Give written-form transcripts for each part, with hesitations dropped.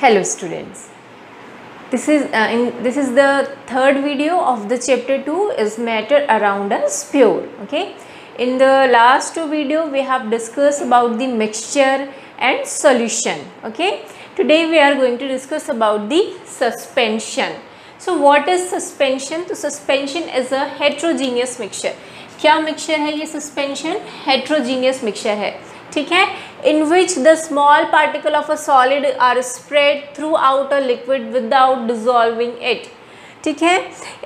Hello students, this is the third video of the chapter 2 is matter around a sphere. Okay, in the last two video we have discussed about the mixture and solution. Okay, today we are going to discuss about the suspension. So what is suspension? So suspension is a heterogeneous mixture. क्या mixture है ये? Suspension heterogeneous mixture है, ठीक है, in which the small particle of a solid are spread throughout a liquid without dissolving it. ठीक है,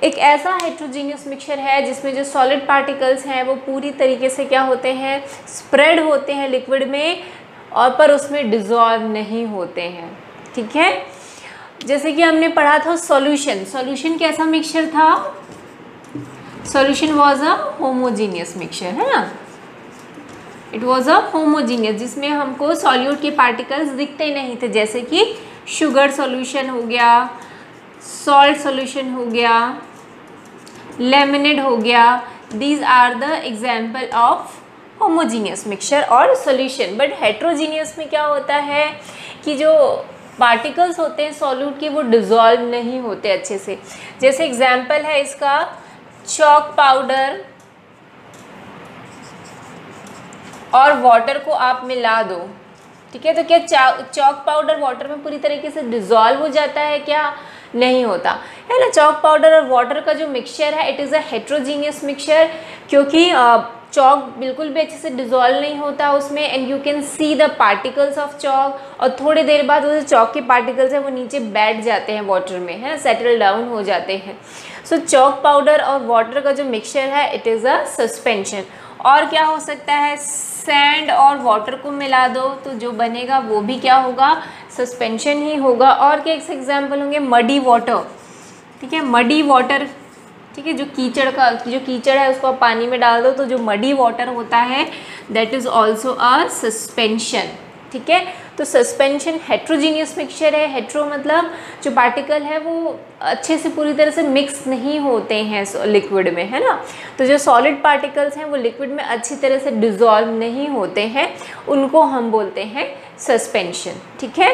एक ऐसा हेट्रोजीनियस मिक्सचर है जिसमें जो सॉलिड पार्टिकल्स हैं वो पूरी तरीके से क्या होते हैं, स्प्रेड होते हैं लिक्विड में, और पर उसमें डिजॉल्व नहीं होते हैं। ठीक है, जैसे कि हमने पढ़ा था सॉल्यूशन, सॉल्यूशन कैसा मिक्सचर था? Solution was a homogeneous mixture, है ना, इट वाज अ होमोजीनियस, जिसमें हमको सॉल्यूट के पार्टिकल्स दिखते नहीं थे, जैसे कि शुगर सॉल्यूशन हो गया, सॉल्ट सॉल्यूशन हो गया, लेमनेड हो गया। These are the example of homogeneous mixture और सॉल्यूशन। बट हेट्रोजीनियस में क्या होता है कि जो पार्टिकल्स होते हैं सॉल्यूट के वो डिजॉल्व नहीं होते अच्छे से। जैसे एग्जाम्पल है इसका चॉक पाउडर और वाटर को आप मिला दो, ठीक है, तो क्या चॉक पाउडर वाटर में पूरी तरीके से डिजॉल्व हो जाता है? क्या नहीं होता है ना। चॉक पाउडर और वाटर का जो मिक्सचर है it is a heterogeneous mixture, क्योंकि चॉक बिल्कुल भी अच्छे से डिजॉल्व नहीं होता उसमें, and you can see the particles of chalk, और थोड़ी देर बाद वो जो चॉक के पार्टिकल्स हैं वो नीचे बैठ जाते हैं वाटर में, है ना, सेटल डाउन हो जाते हैं। सो चॉक पाउडर और वाटर का जो मिक्सचर है इट इज़ अ सस्पेंशन। और क्या हो सकता है? सैंड और वाटर को मिला दो तो जो बनेगा वो भी क्या होगा? सस्पेंशन ही होगा। और क्या एक एग्जाम्पल होंगे? मडी वाटर, ठीक है, मडी वाटर, ठीक है, जो कीचड़ है उसको आप पानी में डाल दो तो जो मडी वाटर होता है that is also a suspension. ठीक है, तो सस्पेंशन हेट्रोजीनियस मिक्सचर है। हेट्रो मतलब जो पार्टिकल है वो अच्छे से पूरी तरह से मिक्स नहीं होते हैं लिक्विड में, है ना, तो जो सॉलिड पार्टिकल्स हैं वो लिक्विड में अच्छी तरह से डिजॉल्व नहीं होते हैं, उनको हम बोलते हैं सस्पेंशन। ठीक है,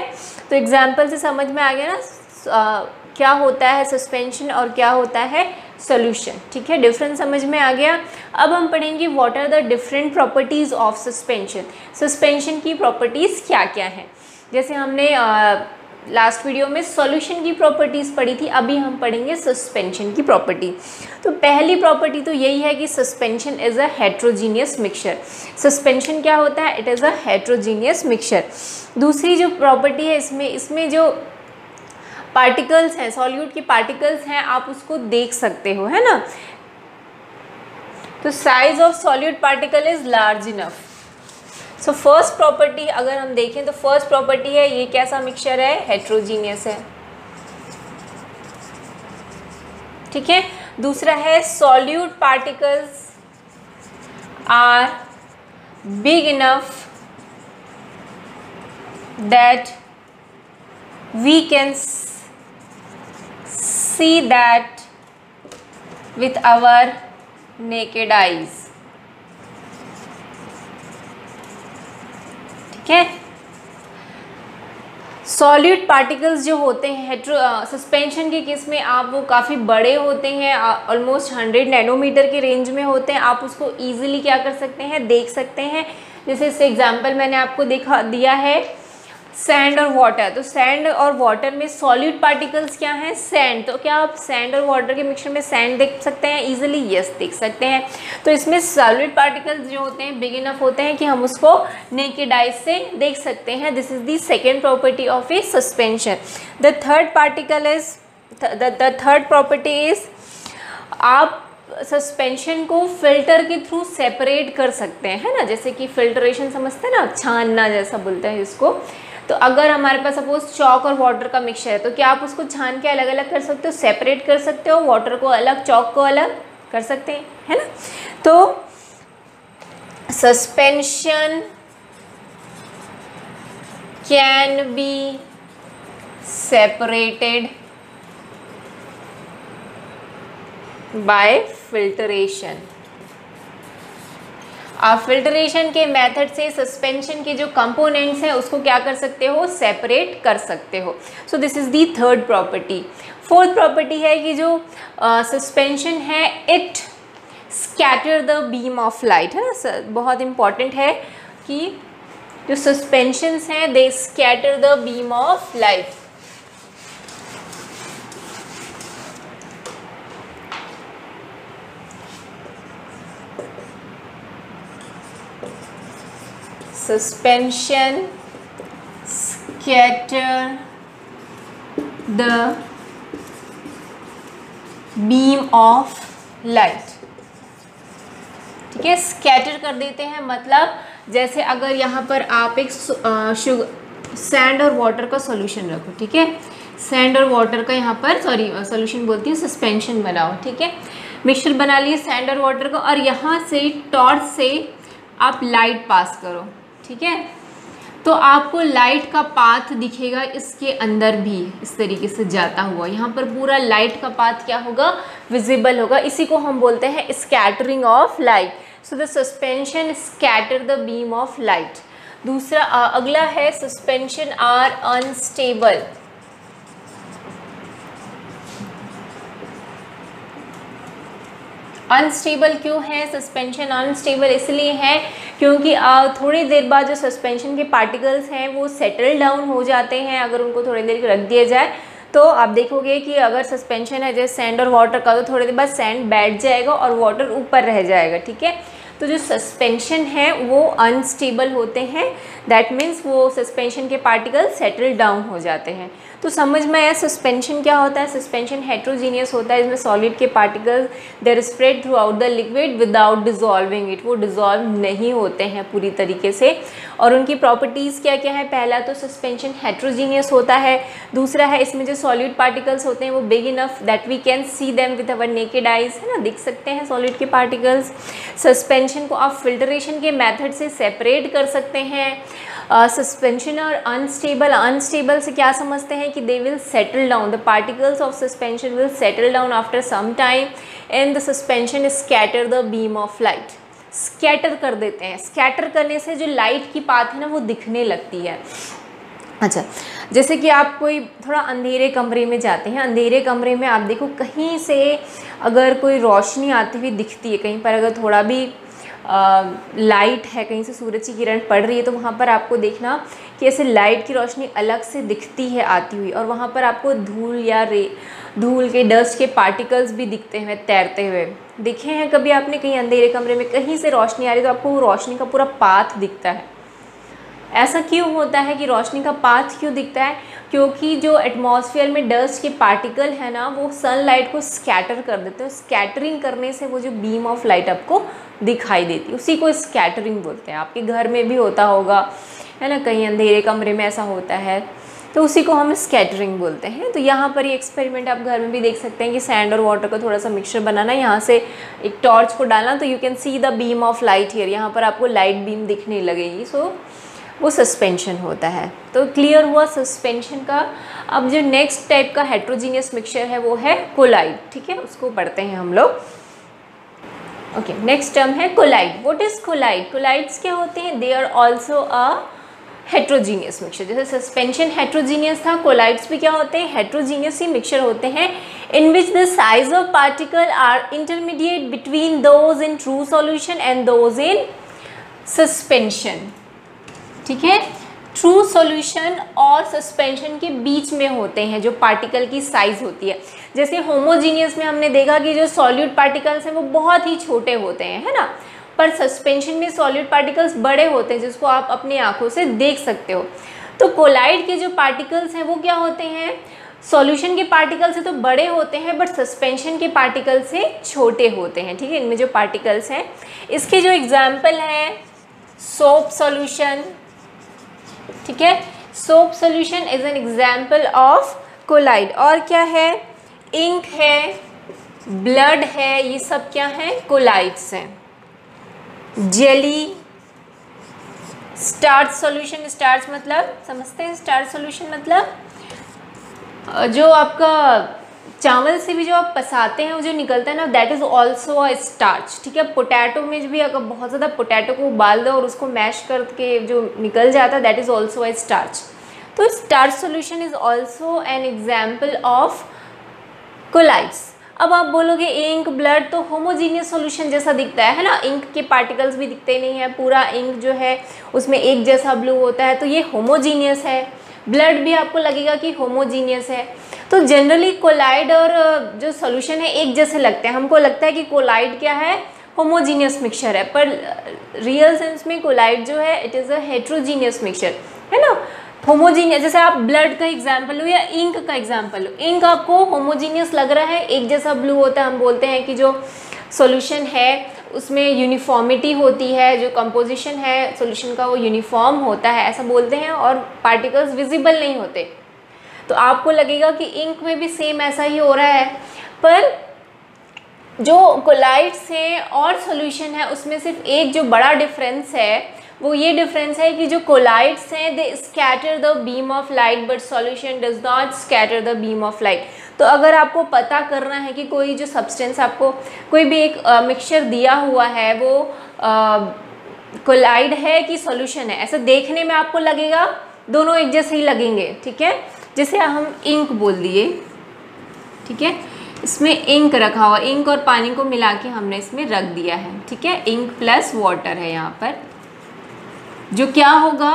तो एग्जाम्पल से समझ में आ गया ना क्या होता है सस्पेंशन और क्या होता है सॉल्यूशन। ठीक है, डिफरेंस समझ में आ गया। अब हम पढ़ेंगे what are the different properties of suspension. Suspension की प्रॉपर्टीज़ क्या क्या हैं? जैसे हमने लास्ट वीडियो में सॉल्यूशन की प्रॉपर्टीज़ पढ़ी थी, अभी हम पढ़ेंगे सस्पेंशन की प्रॉपर्टी। तो पहली प्रॉपर्टी तो यही है कि suspension is a heterogeneous mixture. Suspension क्या होता है? It is a heterogeneous mixture. दूसरी जो प्रॉपर्टी है इसमें जो पार्टिकल्स हैं, सॉल्यूट के पार्टिकल्स हैं, आप उसको देख सकते हो, है ना, तो size of solute particle is large enough. So first property अगर हम देखें तो फर्स्ट प्रॉपर्टी है ये कैसा मिक्सचर है? हेट्रोजीनियस है। ठीक है, दूसरा है solute particles are big enough that we can see that with our naked eyes। ठीक है, सॉलिड पार्टिकल्स जो होते हैं सस्पेंशन के केस में आप वो काफ़ी बड़े होते हैं, ऑलमोस्ट 100 नैनोमीटर के रेंज में होते हैं। आप उसको ईजिली क्या कर सकते हैं? देख सकते हैं। जैसे इस एग्जाम्पल मैंने आपको दिया है सैंड और वाटर, तो सैंड और वाटर में सॉलिड पार्टिकल्स क्या हैं? सैंड। तो क्या आप सैंड और वाटर के मिक्सचर में सैंड देख सकते हैं इजीली? यस, देख सकते हैं। तो इसमें सॉलिड पार्टिकल्स जो होते हैं बिग इनफ होते हैं कि हम उसको नेकेड आइज से देख सकते हैं। This is the second property of A suspension. The third property is आप सस्पेंशन को फिल्टर के थ्रू सेपरेट कर सकते हैं, है ना, जैसे कि फिल्ट्रेशन समझते हैं ना, छानना जैसा बोलते हैं इसको। तो अगर हमारे पास सपोज चॉक और वाटर का मिक्सचर है तो क्या आप उसको छान के अलग अलग कर सकते हो, सेपरेट कर सकते हो, वाटर को अलग चॉक को अलग कर सकते हैं, है ना। तो suspension can be separated by filtration. आप फिल्ट्रेशन के मेथड से सस्पेंशन के जो कंपोनेंट्स हैं उसको क्या कर सकते हो, सेपरेट कर सकते हो। So this is the third property. Fourth property है कि जो सस्पेंशन है it scatter the beam of light, है ना, बहुत इंपॉर्टेंट है कि जो सस्पेंशंस हैं they scatter the beam of light. Suspension scatter the beam of light, ठीक है, स्कैटर कर देते हैं। मतलब जैसे अगर यहाँ पर आप एक सैंड और वाटर का सॉल्यूशन रखो, ठीक है, सैंड और वाटर का यहाँ पर सॉल्यूशन बोलती है, सस्पेंशन बनाओ, ठीक है, मिक्सचर बना लिए सैंड और वाटर का, और यहाँ से टॉर्च से आप लाइट पास करो, ठीक है, तो आपको लाइट का पाथ दिखेगा इसके अंदर भी इस तरीके से जाता हुआ, यहाँ पर पूरा लाइट का पाथ क्या होगा, विजिबल होगा। इसी को हम बोलते हैं scattering of light. So the suspension scatter the beam of light. दूसरा अगला है सस्पेंशन आर अनस्टेबल। अनस्टेबल क्यों है सस्पेंशन? अनस्टेबल इसलिए है क्योंकि थोड़ी देर बाद जो सस्पेंशन के पार्टिकल्स हैं वो सेटल डाउन हो जाते हैं। अगर उनको थोड़ी देर रख दिया जाए तो आप देखोगे कि अगर सस्पेंशन है जैसे सैंड और वाटर का, तो थोड़ी देर बाद सैंड बैठ जाएगा और वाटर ऊपर रह जाएगा, ठीक है। तो जो सस्पेंशन है वो अनस्टेबल होते हैं, दैट मीन्स वो सस्पेंशन के पार्टिकल सेटल डाउन हो जाते हैं। तो समझ में आया सस्पेंशन क्या होता है। सस्पेंशन हेट्रोजीनियस होता है, इसमें सॉलिड के particles there spread through out the liquid without dissolving it, वो डिजॉल्व नहीं होते हैं पूरी तरीके से। और उनकी प्रॉपर्टीज़ क्या क्या है? पहला तो सस्पेंशन हेट्रोजीनियस होता है, दूसरा है इसमें जो सॉलिड पार्टिकल्स होते हैं वो big enough that we can see them with our naked eyes, है ना, दिख सकते हैं सॉलिड के पार्टिकल्स। सस्पेंशन को आप फिल्ट्रेशन के मेथड से सेपरेट कर सकते हैं। सस्पेंशन और अनस्टेबल से क्या समझते हैं कि they will settle down, the particles of suspension will settle down after some time and the suspension scatter the beam of light. Scatter कर देते हैं, स्कैटर करने से जो लाइट की पाथ है ना वो दिखने लगती है। अच्छा, जैसे कि आप कोई थोड़ा अंधेरे कमरे में जाते हैं, अंधेरे कमरे में आप देखो कहीं से अगर कोई रोशनी आती हुई दिखती है, कहीं पर अगर थोड़ा भी लाइट है, कहीं से सूरज की किरण पड़ रही है, तो वहाँ पर आपको देखना कि ऐसे लाइट की रोशनी अलग से दिखती है आती हुई, और वहाँ पर आपको धूल के डस्ट के पार्टिकल्स भी दिखते हैं तैरते हुए। दिखे हैं कभी आपने कहीं अंधेरे कमरे में कहीं से रोशनी आ रही तो आपको वो रोशनी का पूरा पाथ दिखता है। ऐसा क्यों होता है कि रोशनी का पाथ क्यों दिखता है? क्योंकि जो एटमॉस्फेयर में डस्ट के पार्टिकल है ना वो सनलाइट को स्कैटर कर देते हैं, स्कैटरिंग करने से वो जो बीम ऑफ लाइट आपको दिखाई देती है उसी को स्कैटरिंग बोलते हैं। आपके घर में भी होता होगा, है ना, कहीं अंधेरे कमरे में ऐसा होता है तो उसी को हम स्कैटरिंग बोलते हैं। तो यहाँ पर ये एक्सपेरिमेंट आप घर में भी देख सकते हैं कि सैंड और वाटर का थोड़ा सा मिक्सचर बनाना, यहाँ से एक टॉर्च को डालना तो you can see the beam of light here, यहाँ पर आपको लाइट बीम दिखने लगेगी। सो वो सस्पेंशन होता है। तो क्लियर हुआ सस्पेंशन का। अब जो नेक्स्ट टाइप का हेट्रोजीनियस मिक्सचर है वो है कोलाइड, ठीक है, उसको पढ़ते हैं हम लोग। ओके, नेक्स्ट टर्म है colloid. What is colloid? Colloids क्या होते हैं? They are also a heterogeneous mixture. जैसे सस्पेंशन हेट्रोजीनियस था, कोलाइड्स भी क्या होते हैं? हेट्रोजीनियस ही मिक्सचर होते हैं in which the size of particle are intermediate between those in true solution and those in suspension, ठीक है। ट्रू सॉल्यूशन और सस्पेंशन के बीच में होते हैं जो पार्टिकल की साइज होती है। जैसे होमोजीनियस में हमने देखा कि जो सॉल्यूट पार्टिकल्स हैं वो बहुत ही छोटे होते हैं, है ना, पर सस्पेंशन में सॉल्यूट पार्टिकल्स बड़े होते हैं जिसको आप अपनी आंखों से देख सकते हो। तो कोलाइड के जो पार्टिकल्स हैं वो क्या होते हैं? सॉल्यूशन के पार्टिकल से तो बड़े होते हैं बट सस्पेंशन के पार्टिकल से छोटे होते हैं, ठीक है। इनमें जो पार्टिकल्स हैं, इसके जो एग्जाम्पल हैं सोप सॉल्यूशन, ठीक है, soap solution is an example of colloid. और क्या है? इंक है, ब्लड है, ये सब क्या है? कोलाइड्स हैं। जेली, स्टार्च सॉल्यूशन, स्टार्च मतलब समझते हैं, स्टार्च सॉल्यूशन मतलब जो आपका चावल से भी जो आप पसाते हैं वो जो निकलता है ना, that is also a starch, ठीक है। पोटैटो में भी अगर बहुत ज़्यादा पोटैटो को उबाल दो और उसको मैश करके जो निकल जाता है, that is also a starch. तो starch solution is also an example of colloids. अब आप बोलोगे इंक ब्लड तो होमोजीनियस सॉल्यूशन जैसा दिखता है ना, इंक के पार्टिकल्स भी दिखते नहीं है, पूरा इंक जो है उसमें एक जैसा ब्लू होता है, तो ये होमोजीनियस है। ब्लड भी आपको लगेगा कि होमोजीनियस है। तो जनरली कोलाइड और जो सॉल्यूशन है एक जैसे लगते हैं, हमको लगता है कि कोलाइड क्या है, होमोजीनियस मिक्सचर है, पर रियल सेंस में कोलाइड जो है it is a heterogeneous mixture, है ना। होमोजीनियस, जैसे आप ब्लड का एग्जाम्पल लो या इंक का एग्जाम्पल लो, इंक आपको होमोजीनियस लग रहा है, एक जैसा ब्लू होता है, हम बोलते हैं कि जो सॉल्यूशन है उसमें यूनिफॉर्मिटी होती है, जो कंपोजिशन है सॉल्यूशन का वो यूनिफॉर्म होता है, ऐसा बोलते हैं, और पार्टिकल्स विजिबल नहीं होते। तो आपको लगेगा कि इंक में भी सेम ऐसा ही हो रहा है, पर जो कोलाइड्स हैं और सॉल्यूशन है उसमें सिर्फ एक जो बड़ा डिफरेंस है वो ये डिफरेंस है कि जो कोलाइड्स हैं they scatter the beam of light but solution does not scatter the beam of light. तो अगर आपको पता करना है कि कोई जो सब्सटेंस आपको कोई भी एक मिक्सचर दिया हुआ है वो कोलाइड है कि सॉल्यूशन है, ऐसा देखने में आपको लगेगा दोनों एक जैसे ही लगेंगे, ठीक है। जैसे हम इंक बोल दिए, ठीक है, इसमें इंक रखा हुआ, इंक और पानी को मिला के हमने इसमें रख दिया है, ठीक है, इंक प्लस वाटर है यहाँ पर, जो क्या होगा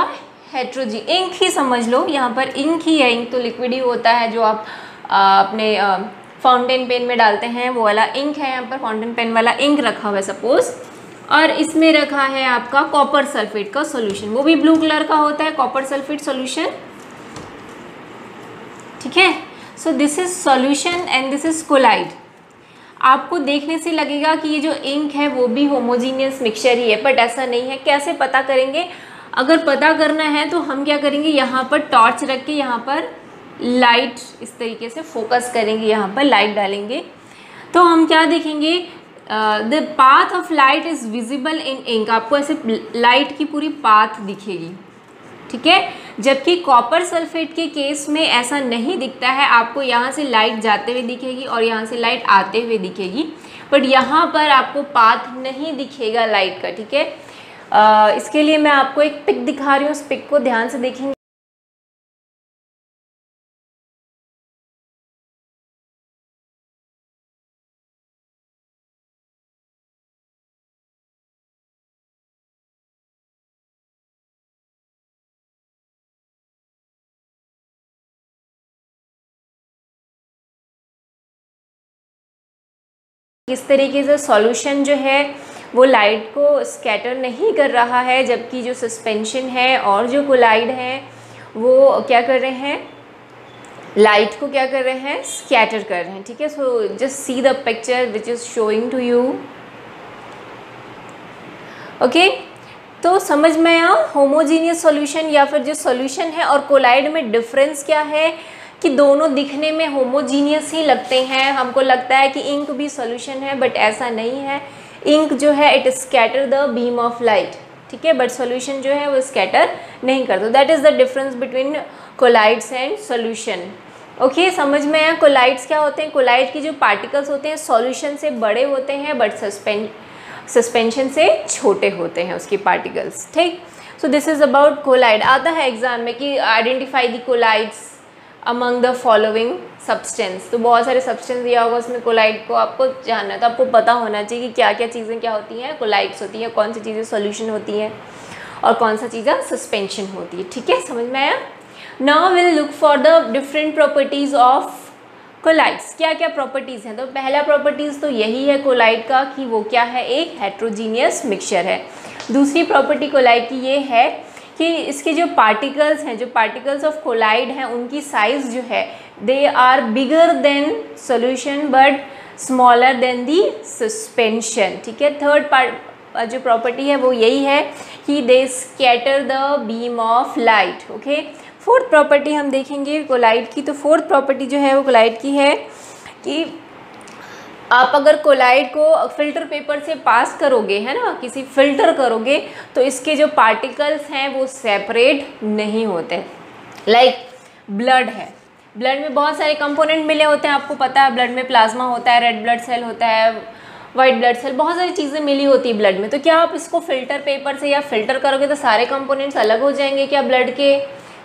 हेट्रोजी, इंक ही समझ लो, यहाँ पर इंक ही है। इंक तो लिक्विड ही होता है जो आप अपने फाउंटेन पेन में डालते हैं, वो वाला इंक है। यहाँ पर फाउंटेन पेन वाला इंक रखा हुआ है सपोज, और इसमें रखा है आपका कॉपर सल्फेट का सॉल्यूशन, वो भी ब्लू कलर का होता है कॉपर सल्फेट सॉल्यूशन, ठीक है। So this is solution and this is colloid. आपको देखने से लगेगा कि ये जो इंक है वो भी होमोजीनियस मिक्सचर ही है, बट ऐसा नहीं है। कैसे पता करेंगे? अगर पता करना है तो हम क्या करेंगे, यहाँ पर टॉर्च रख के यहाँ पर लाइट इस तरीके से फोकस करेंगे, यहाँ पर लाइट डालेंगे तो हम क्या देखेंगे, the path of light is visible in ink. आपको ऐसे लाइट की पूरी पाथ दिखेगी, ठीक है। जबकि कॉपर सल्फेट के केस में ऐसा नहीं दिखता है, आपको यहाँ से लाइट जाते हुए दिखेगी और यहाँ से लाइट आते हुए दिखेगी, बट यहाँ पर आपको पाथ नहीं दिखेगा लाइट का, ठीक है। इसके लिए मैं आपको एक पिक दिखा रही हूँ, उस पिक को ध्यान से देखेंगे। किस तरीके से सॉल्यूशन जो है वो लाइट को स्कैटर नहीं कर रहा है, जबकि जो सस्पेंशन है और जो कोलाइड है वो क्या कर रहे हैं, लाइट को क्या कर रहे हैं, स्कैटर कर रहे हैं, ठीक है। So just see the picture which is showing to you, okay. तो समझ में आया होमोजीनियस सॉल्यूशन या फिर जो सॉल्यूशन है और कोलाइड में डिफरेंस क्या है, कि दोनों दिखने में होमोजीनियस ही लगते हैं। हमको लगता है कि इंक भी सॉल्यूशन है, बट ऐसा नहीं है। इंक जो है it scatter the beam of light, ठीक है, बट सॉल्यूशन जो है वो स्कैटर नहीं करता। That is the difference between colloids and solution, okay. समझ में आया? कोलाइड्स क्या होते हैं, कोलाइड की जो पार्टिकल्स होते हैं सॉल्यूशन से बड़े होते हैं, बट सस्पेंशन से छोटे होते हैं उसके पार्टिकल्स, ठीक। So this is about colloid. आता है एग्जाम में कि identify the colloids among the following substance, तो बहुत सारे सब्सटेंस दिया होगा उसमें, कोलाइड को आपको जानना है, तो आपको पता होना चाहिए कि क्या क्या चीज़ें क्या होती हैं, कोलाइड्स होती हैं, कौन सी चीज़ें सॉल्यूशन होती हैं और कौन सा चीज़ें सस्पेंशन होती है, ठीक है। समझ में आया? Now will look for the different properties of colloids. क्या क्या प्रॉपर्टीज़ हैं? तो पहला प्रॉपर्टीज़ तो यही है कोलाइड का कि वो क्या है, एक हेट्रोजीनियस मिक्सचर है। दूसरी प्रॉपर्टी कोलाइड की ये है कि इसके जो पार्टिकल्स हैं, जो पार्टिकल्स ऑफ कोलाइड हैं, उनकी साइज़ जो है they are bigger than solution but smaller than the suspension, ठीक है। थर्ड पार्ट जो प्रॉपर्टी है वो यही है कि they scatter the beam of light, okay. Fourth property हम देखेंगे कोलाइड की। तो फोर्थ प्रॉपर्टी जो है वो कोलाइड की है कि आप अगर कोलाइड को फिल्टर पेपर से पास करोगे, है ना, किसी फिल्टर करोगे, तो इसके जो पार्टिकल्स हैं वो सेपरेट नहीं होते। लाइक ब्लड है, ब्लड में बहुत सारे कंपोनेंट मिले होते हैं, आपको पता है ब्लड में प्लाज्मा होता है, रेड ब्लड सेल होता है, वाइट ब्लड सेल, बहुत सारी चीज़ें मिली होती है ब्लड में। तो क्या आप इसको फिल्टर पेपर से या फिल्टर करोगे तो सारे कंपोनेंट्स अलग हो जाएंगे क्या ब्लड के?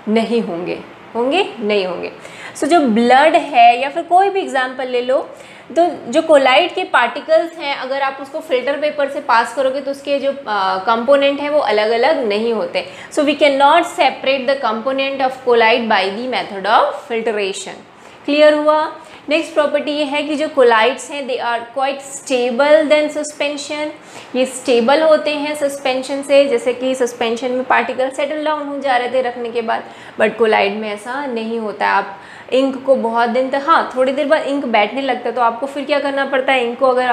नहीं होंगे, होंगे नहीं होंगे। सो जो ब्लड है या फिर कोई भी एग्जाम्पल ले लो, तो जो कोलाइड के पार्टिकल्स हैं अगर आप उसको फिल्टर पेपर से पास करोगे तो उसके जो कंपोनेंट हैं वो अलग अलग नहीं होते। So we can not separate the component of colloid by the method of filtration. Clear हुआ? नेक्स्ट प्रॉपर्टी ये है कि जो कोलाइड्स हैं they are quite stable than suspension, ये स्टेबल होते हैं सस्पेंशन से, जैसे कि सस्पेंशन में पार्टिकल सेटल डाउन हो जा रहे थे रखने के बाद, बट कोलाइड में ऐसा नहीं होता है। आप इंक को बहुत दिन तक, हाँ थोड़ी देर बाद इंक बैठने लगता है तो आपको फिर क्या करना पड़ता है, इंक को अगर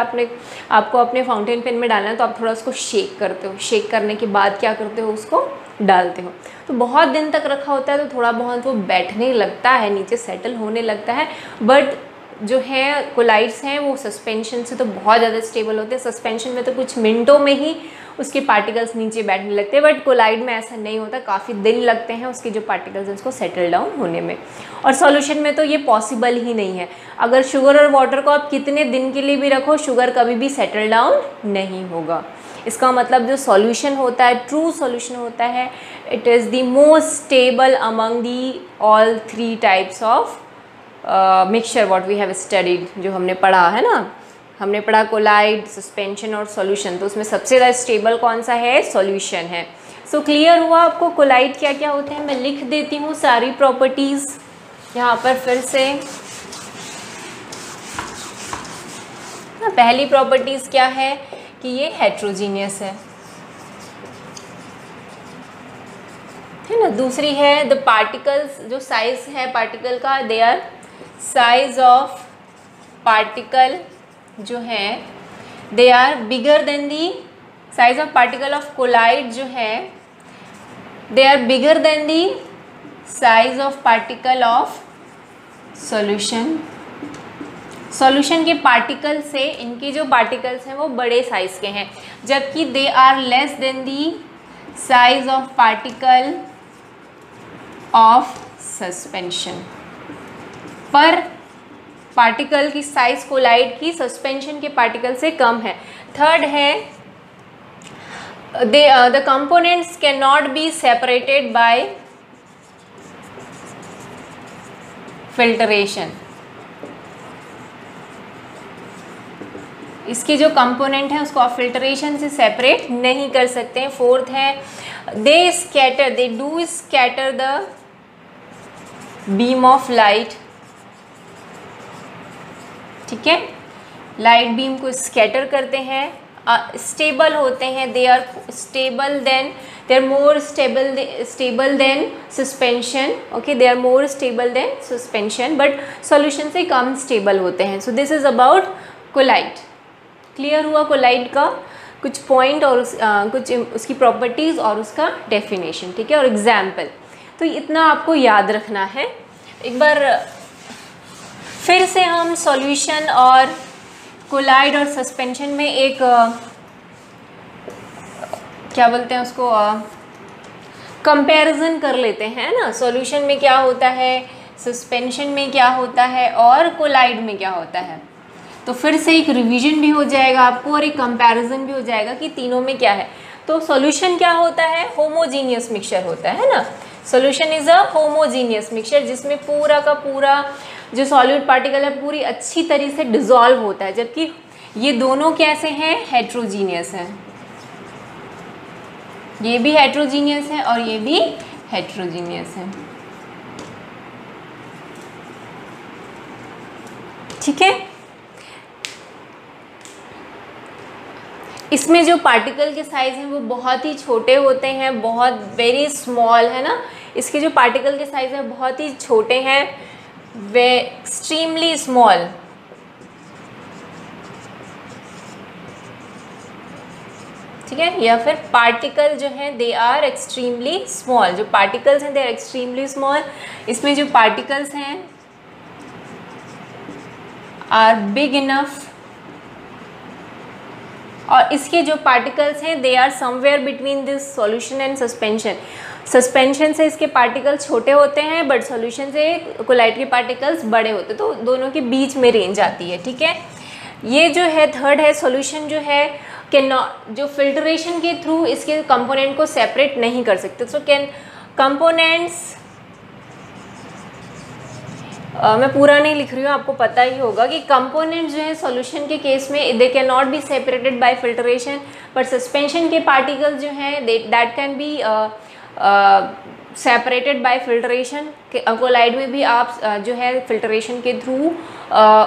आपको अपने फाउंटेन पेन में डालना है तो आप थोड़ा उसको शेक करते हो, शेक करने के बाद क्या करते हो, उसको डालते हो। तो बहुत दिन तक रखा होता है तो थोड़ा बहुत वो बैठने लगता है, नीचे सेटल होने लगता है, बट जो है कोलाइड्स हैं वो सस्पेंशन से तो बहुत ज़्यादा स्टेबल होते हैं। सस्पेंशन में तो कुछ मिनटों में ही उसके पार्टिकल्स नीचे बैठने लगते हैं, बट कोलाइड में ऐसा नहीं होता, काफ़ी दिन लगते हैं उसके जो पार्टिकल्स हैं उसको सेटल डाउन होने में। और सॉल्यूशन में तो ये पॉसिबल ही नहीं है। अगर शुगर और वाटर को आप कितने दिन के लिए भी रखो, शुगर कभी भी सेटल डाउन नहीं होगा। इसका मतलब जो सॉल्यूशन होता है, ट्रू सॉल्यूशन होता है, it is the most stable among the all 3 types of mixture what we have studied, जो हमने पढ़ा है ना, हमने पढ़ा कोलाइड, सस्पेंशन और सॉल्यूशन, तो उसमें सबसे ज़्यादा स्टेबल कौन सा है? सॉल्यूशन है। सो क्लियर हुआ आपको कोलाइड क्या क्या होते हैं? मैं लिख देती हूँ सारी प्रॉपर्टीज़ यहाँ पर फिर से। पहली प्रॉपर्टीज़ क्या है कि ये हेट्रोजीनियस है ना। दूसरी है द पार्टिकल्स, जो साइज है पार्टिकल का, they are size of particle जो है they are bigger than the size of particle of colloid, जो है they are bigger than the size of particle of solution. Solution के पार्टिकल से इनके जो पार्टिकल्स हैं वो बड़े साइज के हैं, जबकि they are less than the size of particle of suspension. पर पार्टिकल की साइज कोलाइड की सस्पेंशन के पार्टिकल से कम है। थर्ड है the components can not be separated by filtration. इसके जो कंपोनेंट हैं उसको आप फिल्टरेशन से सेपरेट नहीं कर सकते हैं। फोर्थ है they do scatter the beam of light. ठीक है, लाइट बीम को स्कैटर करते हैं, स्टेबल होते हैं, they are stable than, they are more stable than suspension. Okay, they are more stable than suspension, but solution से कम स्टेबल होते हैं। So this is about colloid. Clear हुआ कोलाइड का कुछ पॉइंट और कुछ उसकी प्रॉपर्टीज़ और उसका डेफिनेशन। ठीक है, और एग्जाम्पल, तो इतना आपको याद रखना है। एक बार फिर से हम सॉल्यूशन और कोलाइड और सस्पेंशन में एक क्या बोलते हैं उसको, कंपैरिजन कर लेते हैं ना। सॉल्यूशन में क्या होता है, सस्पेंशन में क्या होता है और कोलाइड में क्या होता है। तो फिर से एक रिवीजन भी हो जाएगा आपको और एक कंपैरिजन भी हो जाएगा कि तीनों में क्या है। तो सॉल्यूशन क्या होता है, होमोजीनियस मिक्सचर होता है ना। Solution is a homogeneous mixture, जिसमें पूरा का पूरा जो सॉल्यूट पार्टिकल है पूरी अच्छी तरीके से डिसॉल्व होता है, जबकि ये दोनों कैसे हैं, हेट्रोजीनियस हैं। ये भी हेट्रोजीनियस है और ये भी हेट्रोजीनियस है। ठीक है, इसमें जो पार्टिकल के साइज़ हैं वो बहुत ही छोटे होते हैं, बहुत वेरी स्मॉल है ना। इसके जो पार्टिकल के साइज़ हैं बहुत ही छोटे हैं, वे एक्सट्रीमली स्मॉल। ठीक है, या फिर पार्टिकल जो है दे आर एक्सट्रीमली स्मॉल, जो पार्टिकल्स हैं दे आर एक्सट्रीमली स्मॉल। इसमें जो पार्टिकल्स हैं आर बिग इनफ और इसके जो पार्टिकल्स हैं they are somewhere between this solution and suspension. Suspension से इसके पार्टिकल्स छोटे होते हैं बट सॉल्यूशन से कोलाइड के पार्टिकल्स बड़े होते हैं, तो दोनों के बीच में रेंज आती है, ठीक है। ये जो है थर्ड है, सॉल्यूशन जो है कैन नॉट, जो फिल्ट्रेशन के थ्रू इसके कंपोनेंट को सेपरेट नहीं कर सकते। सो कैन कंपोनेंट्स, मैं पूरा नहीं लिख रही हूँ, आपको पता ही होगा कि कंपोनेंट्स जो है सॉल्यूशन के केस में they can not be separated by filtration, पर सस्पेंशन के पार्टिकल्स जो हैं that can be separated by filtration. Colloid में भी आप जो है फिल्ट्रेशन के थ्रू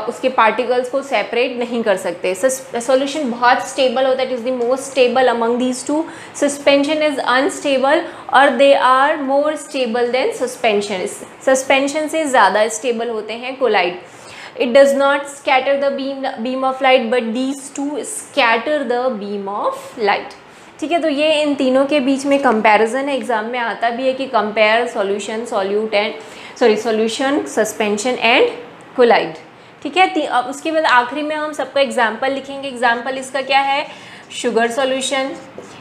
उसके पार्टिकल्स को सेपरेट नहीं कर सकते। सॉल्यूशन बहुत स्टेबल होता है, it is the most stable among these two. Suspension is unstable और they are more stable than suspension. Suspension से ज़्यादा स्टेबल होते हैं colloid. It does not scatter the beam of light, but these two scatter the beam of light. ठीक है, तो ये इन तीनों के बीच में कंपैरिजन है, एग्जाम में आता भी है कि compare solution solution suspension and colloid. ठीक है, अब उसके बाद आखिरी में हम सबका एग्जाम्पल लिखेंगे। एग्जाम्पल इसका क्या है, शुगर सॉल्यूशन।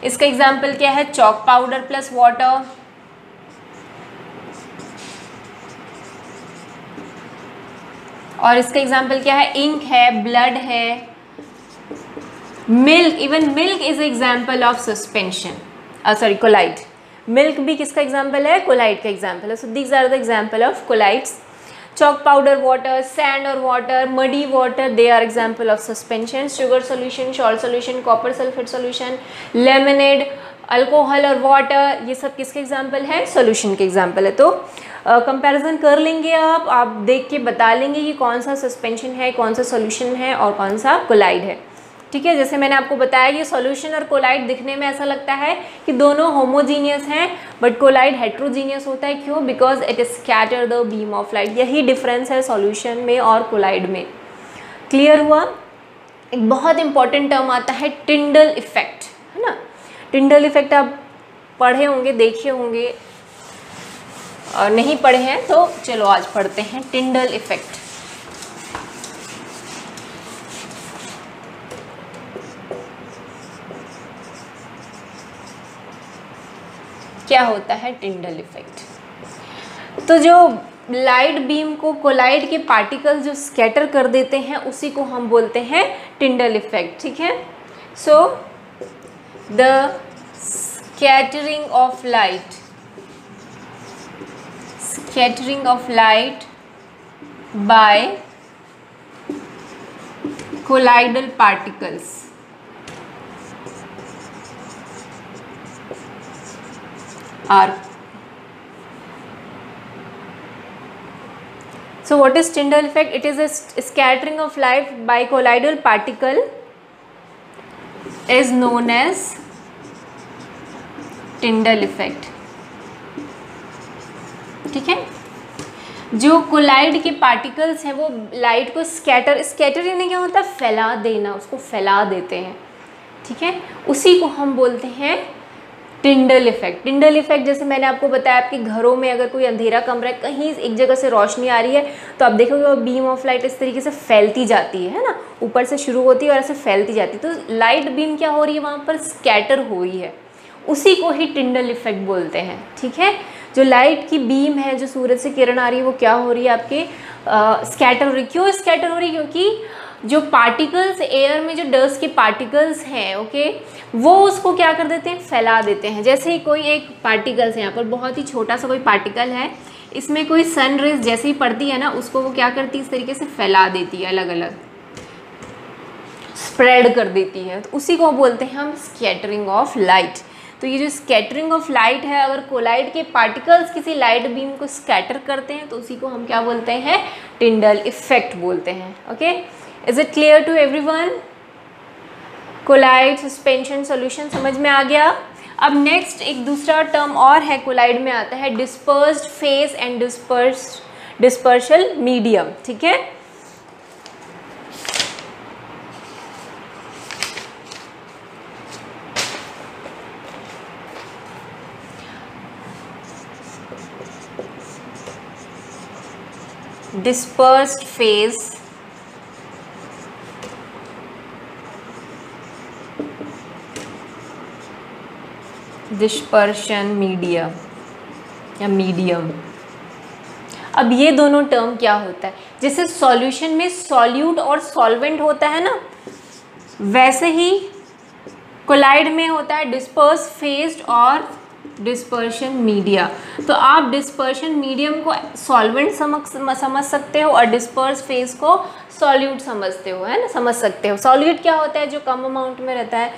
इसका एग्जाम्पल क्या है, चॉक पाउडर प्लस वाटर। और इसका एग्जाम्पल क्या है, इंक है, ब्लड है, milk. Even milk is example of suspension, colloid. Milk भी किसका एग्जाम्पल है, कोलाइड का एग्जाम्पल है। So these are the example of colloids. Chalk powder water, sand और water, muddy water, they are example of suspension. Sugar solution, salt solution, copper sulphate solution, lemonade, alcohol और water, ये सब किसके example है, solution के example है। तो comparison कर लेंगे, आप देख के बता लेंगे कि कौन सा सस्पेंशन है, कौन सा सोल्यूशन है और कौन सा कोलाइड है। ठीक है, जैसे मैंने आपको बताया कि सोल्यूशन और कोलाइड दिखने में ऐसा लगता है कि दोनों होमोजीनियस हैं, बट कोलाइड हेट्रोजीनियस होता है। क्यों, because it is scatter the beam of light. यही डिफरेंस है सोल्यूशन में और कोलाइड में। क्लियर हुआ। एक बहुत इंपॉर्टेंट टर्म आता है टिंडल इफेक्ट, है ना। टिंडल इफेक्ट आप पढ़े होंगे, देखे होंगे, और नहीं पढ़े हैं तो चलो आज पढ़ते हैं टिंडल इफेक्ट। क्या होता है टिंडल इफेक्ट। तो जो लाइट बीम को कोलाइड के पार्टिकल्स जो स्कैटर कर देते हैं उसी को हम बोलते हैं टिंडल इफेक्ट। ठीक है, so the scattering of light, scattering of light by colloidal particles are, so what is Tyndall effect? It is a scattering of light by colloidal particle is known as Tyndall effect। ठीक है, जो collide के particles हैं वो light को scatter यानी क्या होता है, फैला देना, उसको फैला देते हैं। ठीक है, उसी को हम बोलते हैं टिंडल इफेक्ट। टिंडल इफेक्ट जैसे मैंने आपको बताया, आपके घरों में अगर कोई अंधेरा कमरा है, कहीं एक जगह से रोशनी आ रही है तो आप देखोगे वो बीम ऑफ लाइट इस तरीके से फैलती जाती है ना, ऊपर से शुरू होती है और ऐसे फैलती जाती है। तो लाइट बीम क्या हो रही है, वहाँ पर स्कैटर हो रही है, उसी को ही टिंडल इफेक्ट बोलते हैं। ठीक है, जो लाइट की बीम है, जो सूरज से किरण आ रही है, वो क्या हो रही है, आपके स्कैटर हो रही है। क्यों स्कैटर हो रही है, क्योंकि जो पार्टिकल्स एयर में, जो डस्ट के पार्टिकल्स हैं, ओके, वो उसको क्या कर देते हैं, फैला देते हैं। जैसे ही कोई एक पार्टिकल्स है, यहाँ पर बहुत ही छोटा सा कोई पार्टिकल है, इसमें कोई सन रेज जैसे ही पड़ती है ना, उसको वो क्या करती है, इस तरीके से फैला देती है, अलग अलग स्प्रेड कर देती है। तो उसी को बोलते हैं हम स्कैटरिंग ऑफ लाइट। तो ये जो स्कैटरिंग ऑफ लाइट है, अगर कोलाइड के पार्टिकल्स किसी लाइट बीम को स्कैटर करते हैं तो उसी को हम क्या बोलते हैं, टिंडल इफेक्ट बोलते हैं। Okay, is it clear to everyone? Colloid, suspension, solution समझ में आ गया। अब नेक्स्ट एक दूसरा टर्म और है, कोलाइड में आता है डिस्पर्स्ड फेज एंड डिस्पर्शल मीडियम। ठीक है, dispersed phase डिस्पर्शन मीडिया या मीडियम। अब ये दोनों टर्म क्या होता है, जैसे सॉल्यूशन में सॉल्यूट और सॉल्वेंट होता है ना, वैसे ही कोलाइड में होता है डिस्पर्स फेज और डिस्पर्शन मीडिया। तो आप डिस्पर्शन मीडियम को सॉल्वेंट समझ सकते हो और डिस्पर्स फेज को सॉल्यूट समझते हो, है ना, समझ सकते हो। सॉल्यूट क्या होता है, जो कम अमाउंट में रहता है,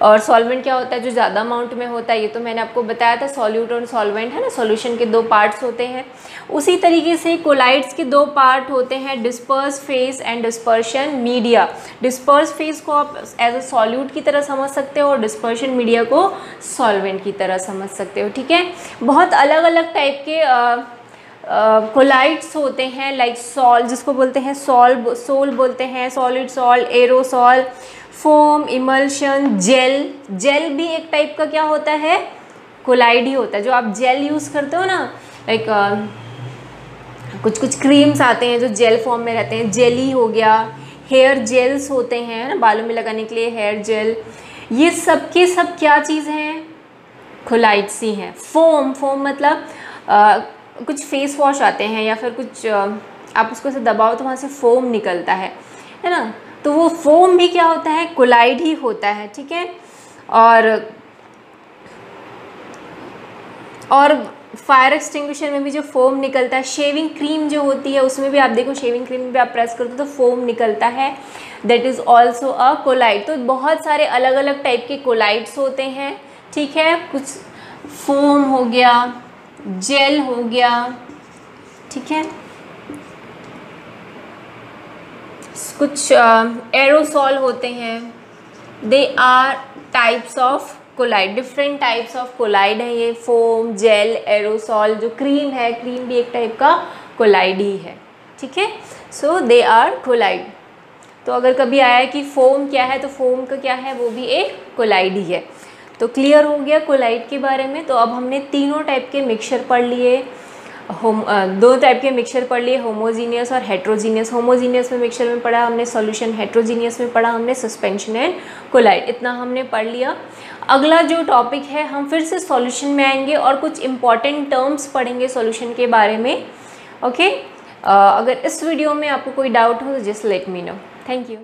और सॉल्वेंट क्या होता है, जो ज़्यादा अमाउंट में होता है। ये तो मैंने आपको बताया था, सॉल्यूट और सॉल्वेंट, है ना, सॉल्यूशन के दो पार्ट्स होते हैं। उसी तरीके से कोलाइड्स के दो पार्ट होते हैं, disperse phase and dispersion media. Disperse phase को आप एज अ सॉल्यूट की तरह समझ सकते हो और डिस्पर्शन मीडिया को सॉल्वेंट की तरह समझ सकते हो, ठीक है। बहुत अलग अलग टाइप के कोलाइड्स होते हैं, लाइक सॉल, जिसको बोलते हैं सोल बोलते हैं, solid salt, aerosol, foam, emulsion, gel. Gel भी एक टाइप का क्या होता है, कोलाइड ही होता है। जो आप जेल यूज़ करते हो ना, लाइक कुछ कुछ क्रीम्स आते हैं जो जेल फॉर्म में रहते हैं, जेली हो गया, हेयर जेल्स होते हैं ना, बालों में लगाने के लिए हेयर जेल। ये सब के सब क्या चीज़ हैं, कोलाइड्स ही हैं। फोम मतलब कुछ फेस वॉश आते हैं या फिर कुछ आप उसको से दबाओ तो वहाँ से फोम निकलता है ना, तो वो फोम भी क्या होता है, कोलाइड ही होता है, ठीक है। और फायर एक्सटिंग्विशर में भी जो फोम निकलता है, शेविंग क्रीम जो होती है उसमें भी आप देखो, शेविंग क्रीम पे आप प्रेस करते हो तो फोम निकलता है, that is also a colloid. तो बहुत सारे अलग अलग टाइप के कोलाइड्स होते हैं, ठीक है। कुछ फोम हो गया, जेल हो गया, ठीक है, कुछ एरोसॉल होते हैं। They are types of colloid, different types of colloid है ये, फोम, जेल, एरोसॉल। जो क्रीम है, क्रीम भी एक टाइप का कोलाइड ही है, ठीक है। So they are colloid. तो अगर कभी आया कि फोम क्या है, तो फोम का क्या है, वो भी एक कोलाइड ही है। तो क्लियर हो गया कोलाइड के बारे में। तो अब हमने तीनों टाइप के मिक्सचर पढ़ लिए, दो टाइप के मिक्सचर पढ़ लिए, होमोजीनियस और हेट्रोजीनियस। होमोजीनियस में मिक्सचर में पढ़ा हमने सॉल्यूशन, हेट्रोजीनियस में पढ़ा हमने सस्पेंशन एंड कोलाइड। इतना हमने पढ़ लिया। अगला जो टॉपिक है, हम फिर से सॉल्यूशन में आएंगे और कुछ इंपॉर्टेंट टर्म्स पढ़ेंगे सॉल्यूशन के बारे में, ओके। अगर इस वीडियो में आपको कोई डाउट हो तो just let me know. Thank you.